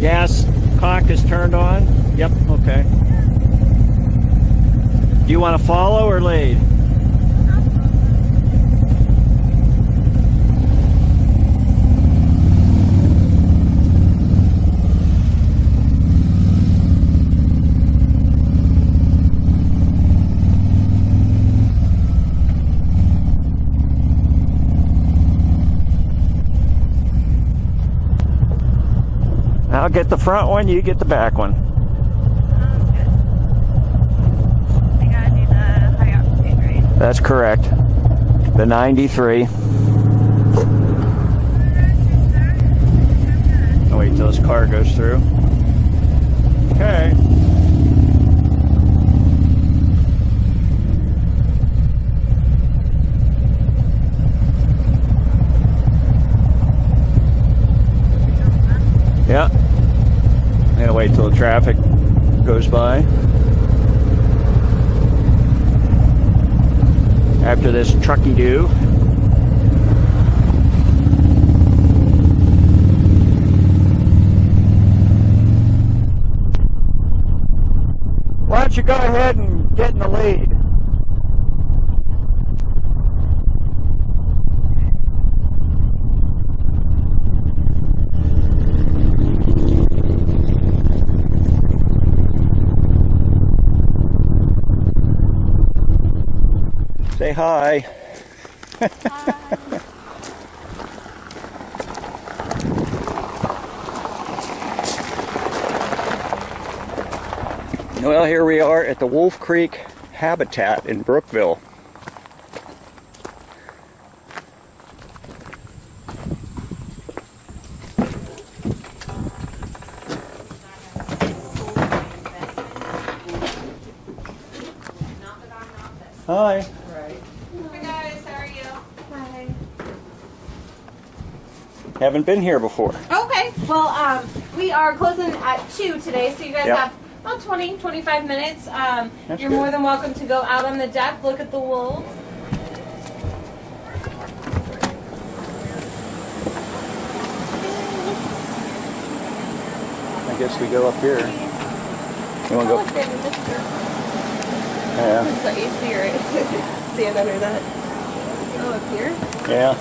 Gas cock is turned on? Yep, okay. Do you want to follow or lead? I'll get the front one, you get the back one. Good. I gotta do the high octane, right? That's correct. The 93. I'll wait till this car goes through. Okay. Yeah. I'm gonna wait till the traffic goes by. After this trucky-do. Why don't you go ahead and get in the lead? Say hi. Hi. Well, here we are at the Wolf Creek Habitat in Brookville. Hi. Hi guys, how are you? Hi. Haven't been here before. Okay, well, we are closing at 2 today, so you guys Yep. have about 20, 25 minutes. That's You're good. more than welcome to go out on the deck, look at the wolves. I guess we go up here. You want to Oh, go? look, they have a mister. Yeah. It's the AC, right? Stand under that. Oh, up here? Yeah.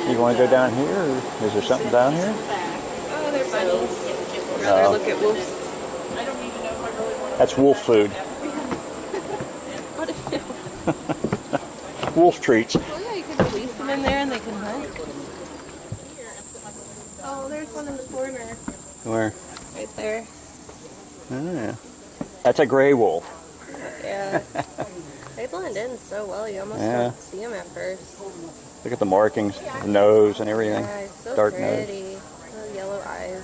You want to go down here, or is there something down here? Oh, they're bunnies. Oh. Rather look at wolves. That's wolf food. What if Wolf treats. Well, yeah, you could release them in there and they can hunt. Oh, there's one in the corner. Where? Right there. Oh, yeah. That's a gray wolf. Yeah. They blend in so well, you almost Yeah. don't see them at first. Look at the markings, the nose and everything. Yeah, it's so Dark pretty. nose. Little yellow eyes.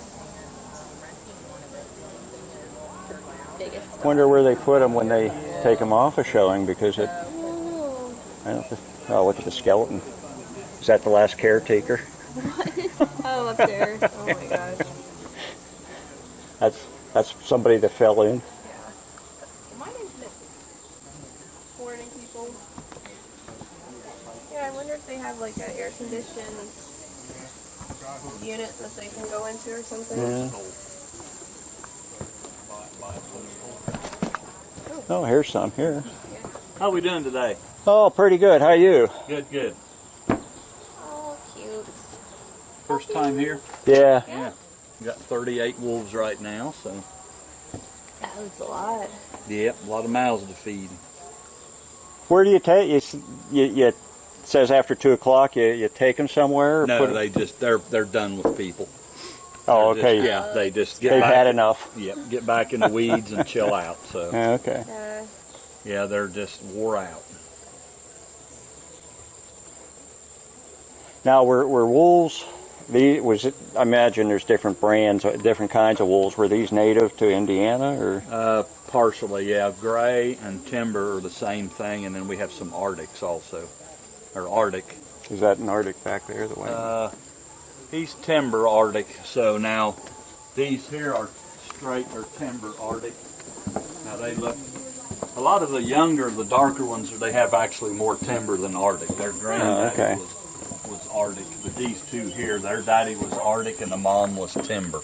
The biggest. Wonder where they put them when they take them off a showing, because it. Oh, I don't think, oh, look at the skeleton. Is that the last caretaker? oh, up there. Oh my gosh. That's somebody that fell in. My name's Missy. Morning, people. Yeah, I wonder if they have like an air conditioned unit that they can go into or something. Yeah. Oh, here's some here. How we doing today? Oh, pretty good. How are you? Good, good. Oh, cute. First time here? Yeah. Yeah. We got 38 wolves right now, so. That's a lot. Yep, a lot of mouths to feed. Where do you take you? It says after 2 o'clock you take them somewhere. Or No, put 'em- they just they're done with people. Oh, They're okay. just- yeah, they just get They've back. had enough. Yep, get back in the weeds and chill out. So Okay. yeah, they're just wore out. Now, were wolves? Was it? I imagine there's different brands, different kinds of wolves. Were these native to Indiana, or? Partially, yeah. Gray and timber are the same thing, and then we have some Arctics also, or Arctic. Is that an Arctic back there? The way? He's timber Arctic. So now these here are straight or timber Arctic. Now they look, a lot of the younger, the darker ones, they have actually more timber than Arctic. Their granddaddy okay. was Arctic, but these two here, their daddy was Arctic and the mom was timber.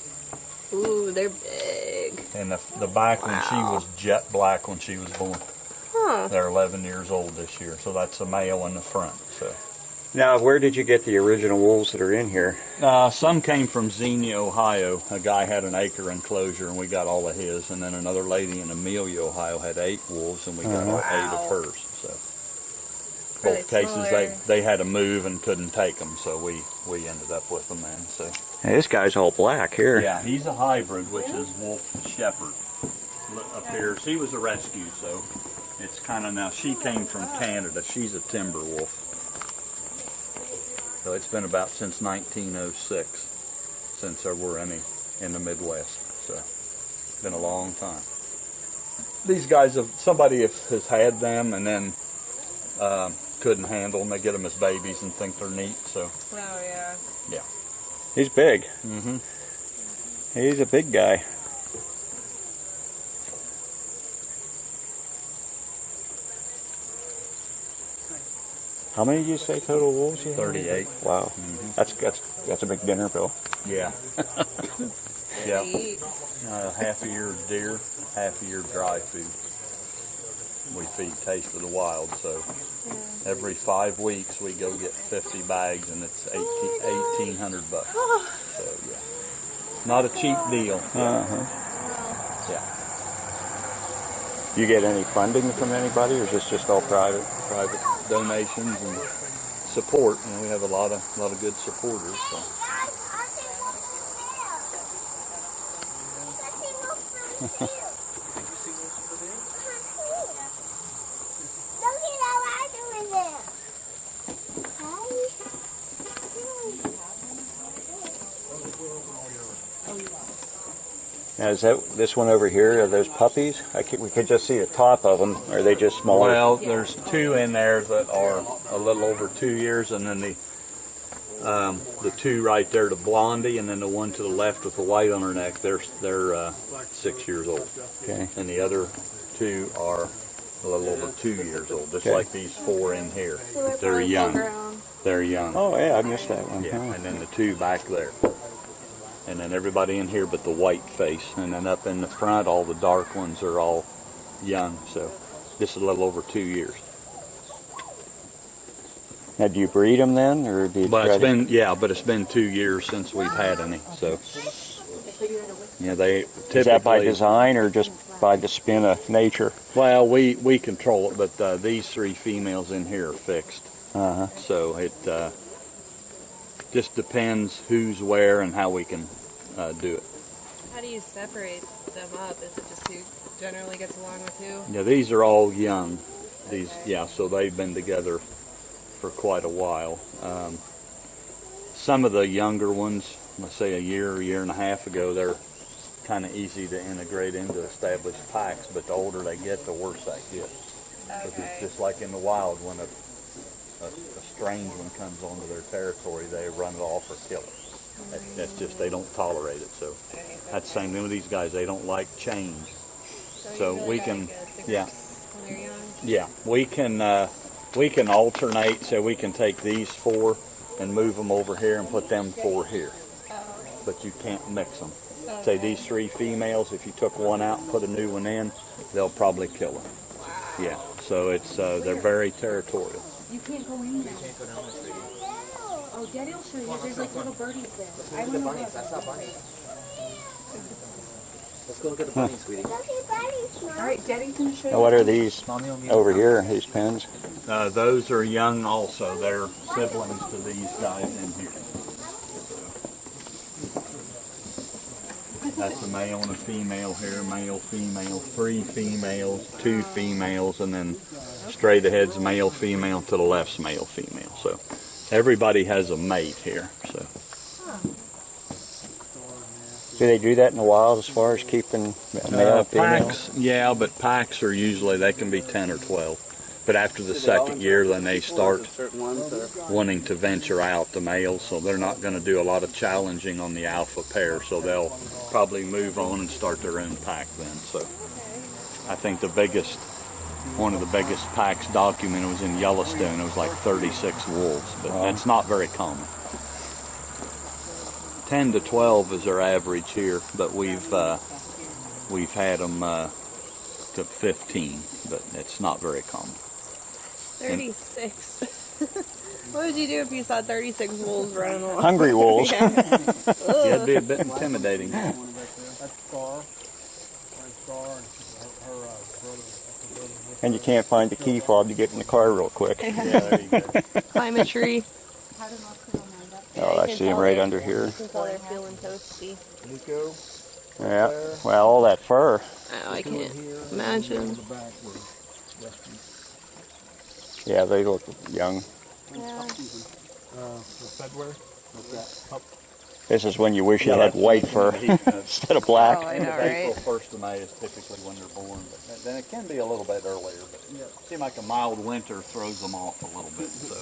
Ooh, they're big. And the back one, she was jet black when she was born. Huh. They're 11 years old this year, so that's the male in the front. So. Now, where did you get the original wolves that are in here? Some came from Xenia, Ohio. A guy had an acre enclosure, and we got all of his. And then another lady in Amelia, Ohio, had 8 wolves, and we got all 8 of hers. So both cases, they had to move and couldn't take them, so we ended up with them then. So Hey, this guy's all black here. yeah, he's a hybrid, which is wolf shepherd. Appears he was a rescue, so it's kind of now. She came from Canada. She's a timber wolf. So it's been about since 1906 since there were any in the Midwest. So it's been a long time. These guys have, somebody has had them and then couldn't handle them. They get them as babies and think they're neat. So Oh, yeah. yeah. He's big. Mm-hmm. He's a big guy. How many did you say total wolves you have? 38. Wow. That's a big dinner bill. Yeah. Yeah. Sweet. Half a year deer, half a year dry food. We feed Taste of the Wild, so every 5 weeks we go get 50 bags, and it's $1,800. So yeah, not a cheap deal. Uh-huh. Yeah, You get any funding from anybody, or is this just all private? private donations and support. You know, we have a lot of good supporters. So. Now, is that this one over here? Are those puppies? We could just see the top of them. Are they just smaller? Well, there's 2 in there that are a little over 2 years, and then the 2 right there, the blondie, and then the one to the left with the white on her neck. They're 6 years old. Okay. And the other 2 are a little over 2 years old, just Okay. like these 4 in here. So they're They're probably young. full-grown. They're young. Oh, yeah, I missed that one. Yeah, Huh. and then the 2 back there. And then everybody in here but the white face. And then up in the front, all the dark ones are all young. So this is a little over 2 years. Now, do you breed them then, or do you But try it's been, yeah, but it's been 2 years since we've had any. So, yeah, they typically... Is that by design or just by the spin of nature? Well, we control it, but these 3 females in here are fixed. Uh-huh. So it just depends who's where and how we can do it. How do you separate them up? Is it just who generally gets along with who? Yeah, these are all young. These, yeah, so they've been together for quite a while. Some of the younger ones, let's say a year and a half ago, they're kind of easy to integrate into established packs, but the older they get, the worse that gets. Because it's just like in the wild, when a strange one comes onto their territory, they run it off or kill it. That's just, they don't tolerate it. So that's the same thing with these guys. They don't like change. So we can, yeah, When they're young? yeah, we can alternate. So we can take these 4 and move them over here and put them 4 here. But you can't mix them. Say these 3 females, if you took one out and put a new one in, they'll probably kill them. Yeah, so it's they're very territorial. You can't go in there. Oh, Daddy will show you. There's like little birdies there. I want to look. That's not bunnies. Let's go look at the bunnies, sweetie. All right, Daddy's going to show you. Now, what are these over here, these pens? Those are young also. They're siblings to these guys in here. That's a male and a female here, male, female, 3 females, 2 females, and then straight ahead's male, female, to the left's male, female. So everybody has a mate here. So Do they do that in the wild as far as keeping male and female? packs, yeah, but packs are usually, they can be 10 or 12. But after the second year, then they start wanting to venture out, the males, so they're not going to do a lot of challenging on the alpha pair, so they'll probably move on and start their own pack then. So I think one of the biggest packs documented was in Yellowstone. It was like 36 wolves, but that's not very common. 10 to 12 is our average here, but we've had them to 15, but it's not very common. 36. What would you do if you saw 36 wolves running along? Hungry wolves. Yeah, it'd be a bit intimidating. And you can't find the key fob to get in the car real quick. Yeah, there you go. Climb a tree. Oh, I see him right under here. You can tell they're feeling toasty. Yeah, well, all that fur. Oh, I can't imagine. Yeah, they look young. Yeah. This is when you wish you had white fur instead of black. Oh, I know, April right? 1st of May is typically when they're born, but then it can be a little bit earlier. But it seems like a mild winter throws them off a little bit, so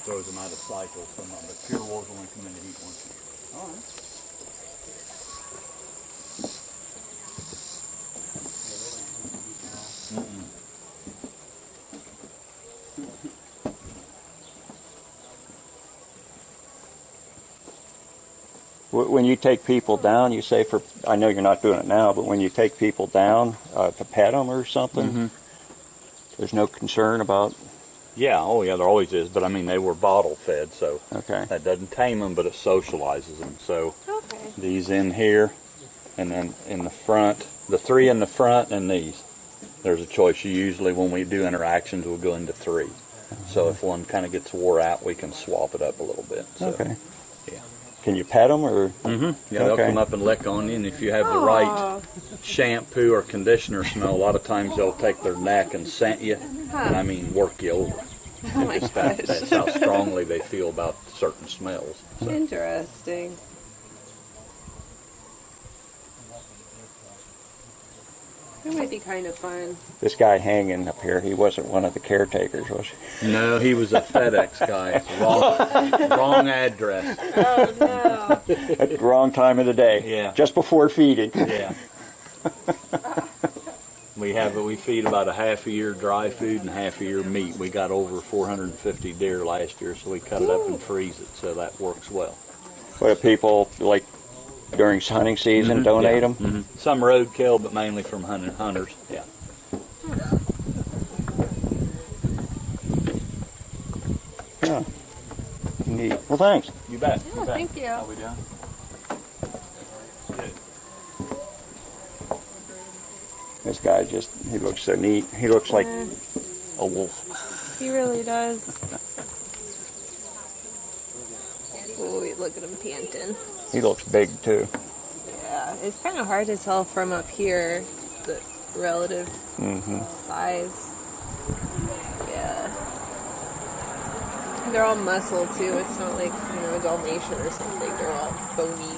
throws them out of cycle. But pure wolves only come in to eat once a year. All right. When you take people down, you say I know you're not doing it now, but when you take people down to pet them or something, there's no concern about. Yeah, oh yeah, there always is. But I mean, they were bottle fed, so Okay. that doesn't tame them, but it socializes them. So Okay. these in here, and then in the front, the three in the front, and these. There's a choice. Usually, when we do interactions, we'll go into three. So if one kind of gets wore out, we can swap it up a little bit. So, Okay. Yeah. Can you pet them or? Yeah, they'll Okay. come up and lick on you, and if you have the right shampoo or conditioner smell, a lot of times they'll take their neck and scent you, and I mean work you over. Oh my gosh. That's how strongly they feel about certain smells. So. Interesting. That might be kind of fun. This guy hanging up here, he wasn't one of the caretakers, was he? No, he was a FedEx guy. Wrong address. Oh no. At the wrong time of the day. Yeah. Just before feeding. Yeah. We feed about a half a year dry food and half a year meat. We got over 450 deer last year, so we cut it up and freeze it, so that works well. What do people, like, during hunting season, donate them? Some roadkill, but mainly from hunters. Yeah. Yeah. Neat. Well, thanks. You bet. Oh, thank you. How we doing? Good. This guy he looks so neat. He looks like a wolf. He really does. Oh, look at him panting. He looks big, too. Yeah, it's kind of hard to tell from up here the relative size. Yeah. They're all muscle, too. It's not like, a Dalmatian or something. They're all bony.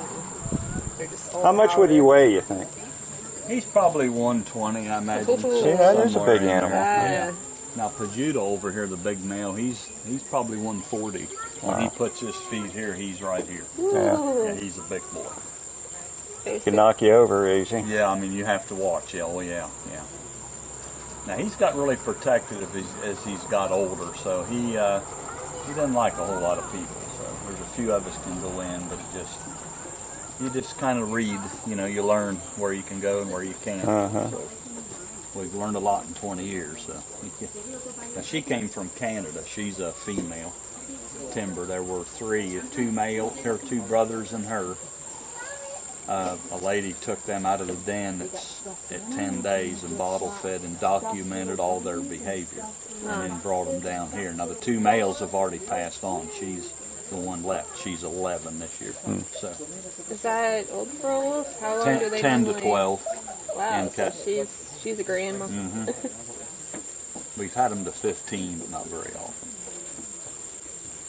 They're just all How much would he weigh, you think? He's probably 120, I imagine. Ooh. Yeah, that is a somewhere big in there. animal. Yeah. Now Pajuto over here, the big male, he's probably 140. When he puts his feet here, he's right here. Ooh. Yeah, he's a big boy. He can knock you over easy. Yeah, I mean, you have to watch. Yeah, well, yeah. Now he's got really protected as he's got older, so he doesn't like a whole lot of people. So there's a few of us can go in, but you just kind of read. You learn where you can go and where you can't. So we've learned a lot in 20 years. So now she came from Canada. She's a female timber. There were two brothers and her. A lady took them out of the den at 10 days and bottle fed and documented all their behavior and then brought them down here. Now the two males have already passed on. She's the one left. She's 11 this year. So Is that old for a wolf? How long do they 10 to normally- 12. Wow, and so cut. she's a grandma. We've had them to 15, but not very often.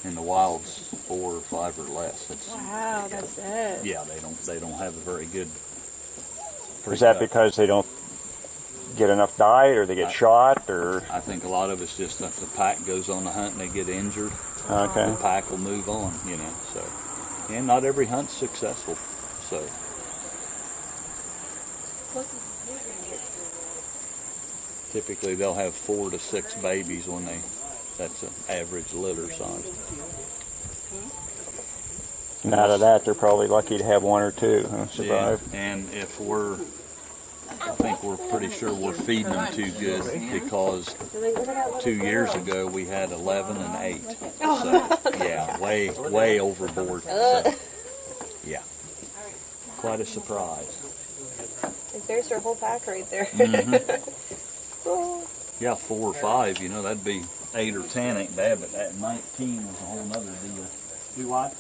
In the wild's 4 or 5 or less. Wow, that's it. Yeah, they don't have a very good. Is that because they don't get enough diet, or they get shot, or I think a lot of it's just if the pack goes on the hunt and they get injured, okay. the pack will move on, you know. So, and not every hunt's successful. So, typically they'll have 4 to 6 babies when that's an average litter size. And out of that, they're probably lucky to have 1 or 2 survive. Yeah, and if I think we're pretty sure we're feeding them too good, because 2 years ago we had 11 and 8. So, yeah, way overboard. So, yeah, quite a surprise. There's their whole pack right there. Yeah, 4 or 5, you know, that'd be 8 or 10 ain't bad, but that 19 was a whole nother deal. Do what?